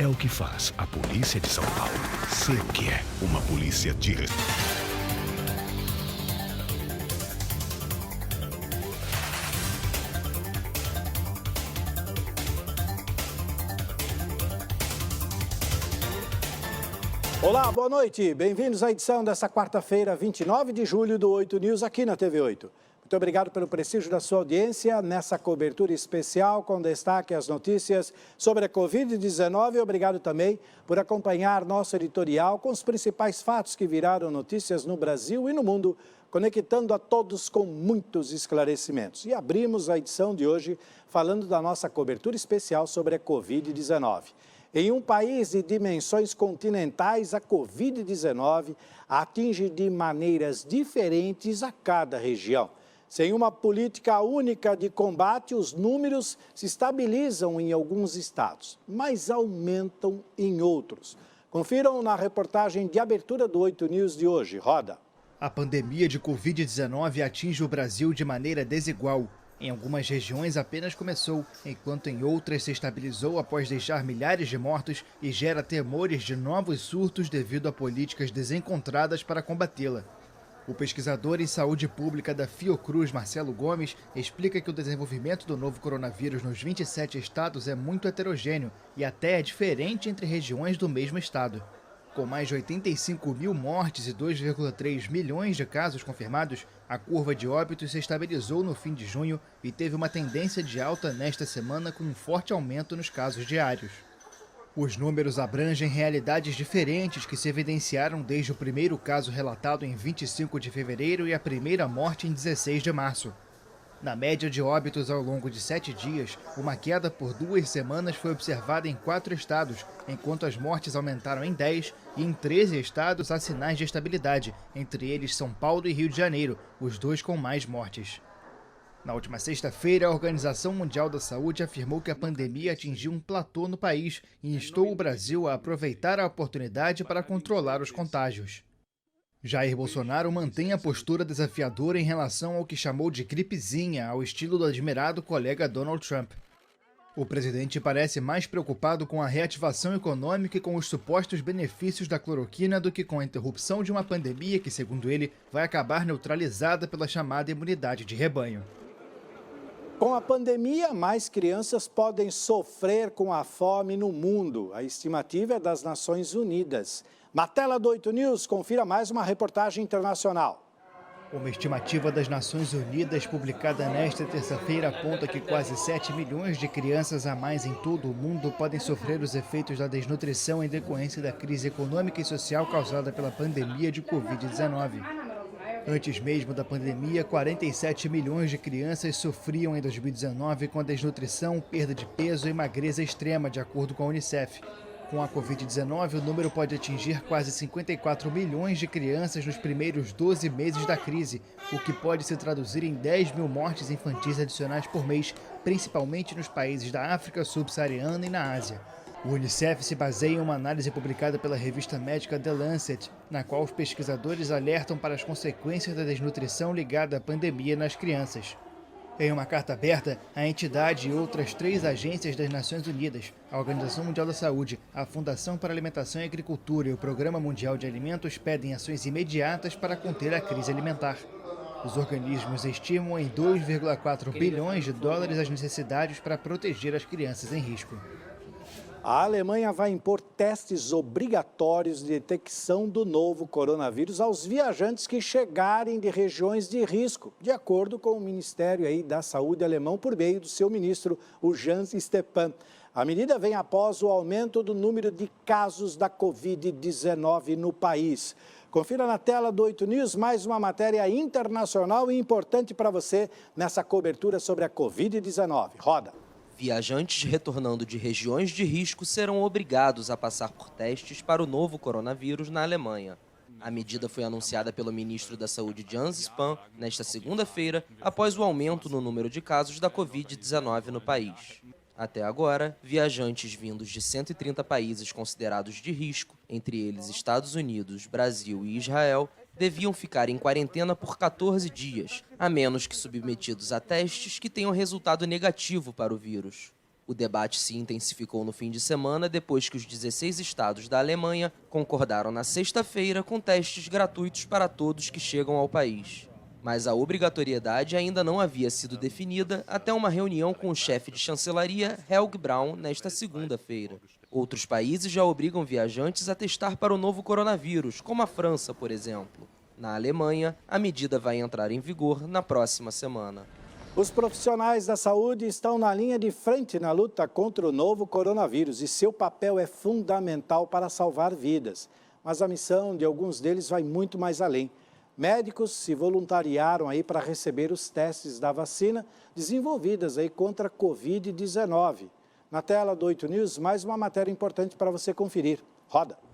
É o que faz a polícia de São Paulo ser o que é uma polícia de Olá, boa noite. Bem-vindos à edição dessa quarta-feira, 29 de julho do 8 News aqui na TV 8. Muito obrigado pelo prestígio da sua audiência nessa cobertura especial com destaque às notícias sobre a Covid-19. Obrigado também por acompanhar nosso editorial com os principais fatos que viraram notícias no Brasil e no mundo, conectando a todos com muitos esclarecimentos. E abrimos a edição de hoje falando da nossa cobertura especial sobre a Covid-19. Em um país de dimensões continentais, a Covid-19 atinge de maneiras diferentes a cada região. Sem uma política única de combate, os números se estabilizam em alguns estados, mas aumentam em outros. Confiram na reportagem de abertura do 8 News de hoje. Roda. A pandemia de Covid-19 atinge o Brasil de maneira desigual. Em algumas regiões apenas começou, enquanto em outras se estabilizou após deixar milhares de mortos e gera temores de novos surtos devido a políticas desencontradas para combatê-la. O pesquisador em saúde pública da Fiocruz, Marcelo Gomes, explica que o desenvolvimento do novo coronavírus nos 27 estados é muito heterogêneo e até é diferente entre regiões do mesmo estado. Com mais de 85 mil mortes e 2,3 milhões de casos confirmados, a curva de óbitos se estabilizou no fim de junho e teve uma tendência de alta nesta semana com um forte aumento nos casos diários. Os números abrangem realidades diferentes que se evidenciaram desde o primeiro caso relatado em 25 de fevereiro e a primeira morte em 16 de março. Na média de óbitos ao longo de 7 dias, uma queda por 2 semanas foi observada em 4 estados, enquanto as mortes aumentaram em 10 e em 13 estados há sinais de estabilidade, entre eles São Paulo e Rio de Janeiro, os dois com mais mortes. Na última sexta-feira, a Organização Mundial da Saúde afirmou que a pandemia atingiu um platô no país e instou o Brasil a aproveitar a oportunidade para controlar os contágios. Jair Bolsonaro mantém a postura desafiadora em relação ao que chamou de gripezinha, ao estilo do admirado colega Donald Trump. O presidente parece mais preocupado com a reativação econômica e com os supostos benefícios da cloroquina do que com a interrupção de uma pandemia que, segundo ele, vai acabar neutralizada pela chamada imunidade de rebanho. Com a pandemia, mais crianças podem sofrer com a fome no mundo. A estimativa é das Nações Unidas. Na tela do 8 News, confira mais uma reportagem internacional. Uma estimativa das Nações Unidas publicada nesta terça-feira aponta que quase 7 milhões de crianças a mais em todo o mundo podem sofrer os efeitos da desnutrição em decorrência da crise econômica e social causada pela pandemia de Covid-19. Antes mesmo da pandemia, 47 milhões de crianças sofriam em 2019 com a desnutrição, perda de peso e magreza extrema, de acordo com a Unicef. Com a Covid-19, o número pode atingir quase 54 milhões de crianças nos primeiros 12 meses da crise, o que pode se traduzir em 10 mil mortes infantis adicionais por mês, principalmente nos países da África subsaariana e na Ásia. O Unicef se baseia em uma análise publicada pela revista médica The Lancet, na qual os pesquisadores alertam para as consequências da desnutrição ligada à pandemia nas crianças. Em uma carta aberta, a entidade e outras 3 agências das Nações Unidas, a Organização Mundial da Saúde, a Fundação para a Alimentação e Agricultura e o Programa Mundial de Alimentos pedem ações imediatas para conter a crise alimentar. Os organismos estimam em 2,4 bilhões de dólares as necessidades para proteger as crianças em risco. A Alemanha vai impor testes obrigatórios de detecção do novo coronavírus aos viajantes que chegarem de regiões de risco, de acordo com o Ministério da Saúde alemão, por meio do seu ministro, o Jens Spahn. A medida vem após o aumento do número de casos da Covid-19 no país. Confira na tela do 8 News mais uma matéria internacional e importante para você nessa cobertura sobre a Covid-19. Roda. Viajantes retornando de regiões de risco serão obrigados a passar por testes para o novo coronavírus na Alemanha. A medida foi anunciada pelo ministro da Saúde Jens Spahn nesta segunda-feira, após o aumento no número de casos da Covid-19 no país. Até agora, viajantes vindos de 130 países considerados de risco, entre eles Estados Unidos, Brasil e Israel, deviam ficar em quarentena por 14 dias, a menos que submetidos a testes que tenham resultado negativo para o vírus. O debate se intensificou no fim de semana depois que os 16 estados da Alemanha concordaram na sexta-feira com testes gratuitos para todos que chegam ao país. Mas a obrigatoriedade ainda não havia sido definida até uma reunião com o chefe de chancelaria, Helge Braun, nesta segunda-feira. Outros países já obrigam viajantes a testar para o novo coronavírus, como a França, por exemplo. Na Alemanha, a medida vai entrar em vigor na próxima semana. Os profissionais da saúde estão na linha de frente na luta contra o novo coronavírus e seu papel é fundamental para salvar vidas. Mas a missão de alguns deles vai muito mais além. Médicos se voluntariaram aí para receber os testes da vacina desenvolvidas aí contra a Covid-19. Na tela do 8 News, mais uma matéria importante para você conferir. Roda!